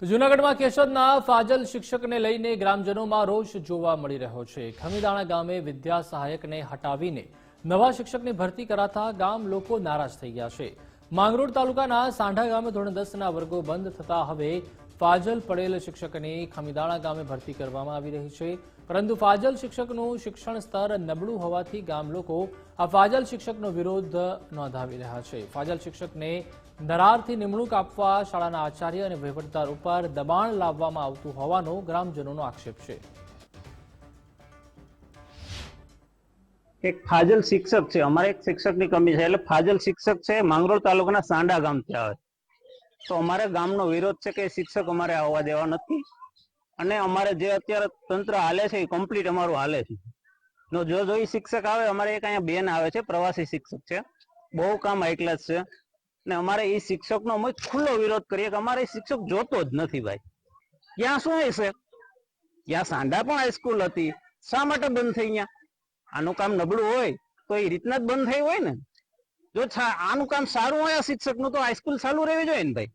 જૂનાગઢમાં કેશોદના ફાજલ શિક્ષકને લઈને ગ્રામજનોમાં રોષ જોવા મળી રહ્યો છે। ખમીદાણા ગામે વિદ્યા સહાયકને હટાવીને નવા શિક્ષકની ભરતી કરાતા ગામ લોકો નારાજ થઈ ગયા છે। માંગરોળ તાલુકાના સાંઢા ગામે ધોરણ 10ના વર્ગો બંધ થતા હવે ફાજલ પડેલ શિક્ષકની ખમીદાણા ગામે ભરતી કરવામાં આવી રહી છે, પરંતુ ફાજલ શિક્ષકનું શિક્ષણ સ્તર નબળું હોવાથી ગામ લોકો આ ફાજલ શિક્ષકનો વિરોધ નોંધાવી રહ્યા છે। ફાજલ શિક્ષકને નરારથી નિમણૂક આપવા શાળાના આચાર્ય અને વહીવટદાર ઉપર દબાણ લાવવામાં આવતું હોવાનો ગ્રામજનોનો આક્ષેપ છે। એક ફાજલ શિક્ષક છે, અમારે એક શિક્ષકની કમી છે, એટલે ફાજલ શિક્ષક છે માંગરોળ તાલુકાના સાંડા ગામથી આવે, તો અમારે ગામનો વિરોધ છે કે શિક્ષક અમારે આવવા દેવા નથી અને અમારે જે અત્યારે તંત્ર હાલે છે એ કમ્પ્લીટ અમારું હાલે છે। જો એ શિક્ષક આવે, અમારે એક અહીંયા બેન આવે છે, પ્રવાસી શિક્ષક છે, બહુ કામ હાઈ ક્લાસ છે ને અમારે એ શિક્ષકનો અમે ખુલ્લો વિરોધ કરીએ કે અમારે એ શિક્ષક જોતો જ નથી ભાઈ। ત્યાં શું હશે, ત્યાં સાંડા પણ હાઈસ્કૂલ હતી, શા માટે બંધ થઈ ગયા? આનું કામ નબળું હોય તો એ રીતના જ બંધ થઈ હોય ને। જો આનું કામ સારું હોય આ શિક્ષકનું તો હાઈસ્કૂલ ચાલુ રહેવી જોઈએ ને ભાઈ।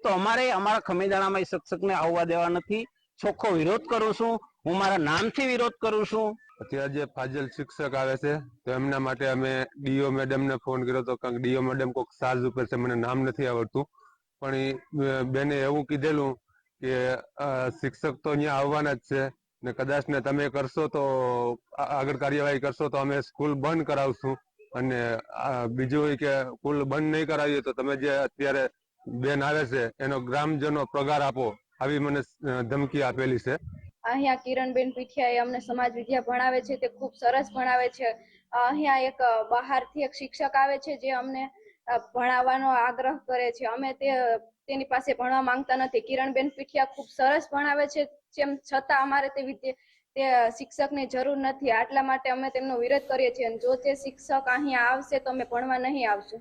તો અમારે અમારા ખમીદાણામાં એ શિક્ષકને આવવા દેવા નથી, ચોખ્ખો વિરોધ કરું છું, હું મારા નામથી વિરોધ કરું છું। અત્યારે જે ફાજલ શિક્ષક આવે છે તો એમના માટે અમે ડીઓ મેડમને ફોન કર્યો હતો, કારણ કે ડીઓ મેડમ કોઈક ચાર્જ ઉપર છે, મને નામ નથી આવડતું, પણ એ બેને એવું કીધેલું કે શિક્ષક તો અહીંયા આવવાના જ છે ને કદાચ ને તમે કરશો તો આગળ કાર્યવાહી કરશો તો અમે સ્કૂલ બંધ કરાવશું, અને બીજું કે સ્કૂલ બંધ નહીં કરાવીએ તો તમે જે અત્યારે બેન આવે છે એનો ગ્રામજનો પગાર આપો, આવી મને ધમકી આપેલી છે। અહીંયા કિરણબેન પીઠિયા અમને સમાજ વિદ્યા ભણાવે છે, તે ખૂબ સરસ ભણાવે છે। અહીંયા એક બહારથી એક શિક્ષક આવે છે જે અમને ભણાવવાનો આગ્રહ કરે છે, અમે તેની પાસે ભણવા માંગતા નથી। કિરણબેન પીઠિયા ખૂબ સરસ ભણાવે છે, તેમ છતાં અમારે તે શિક્ષકની જરૂર નથી, આટલા માટે અમે તેમનો વિરોધ કરીએ છીએ। જો તે શિક્ષક અહીંયા આવશે તો અમે ભણવા નહીં આવશું।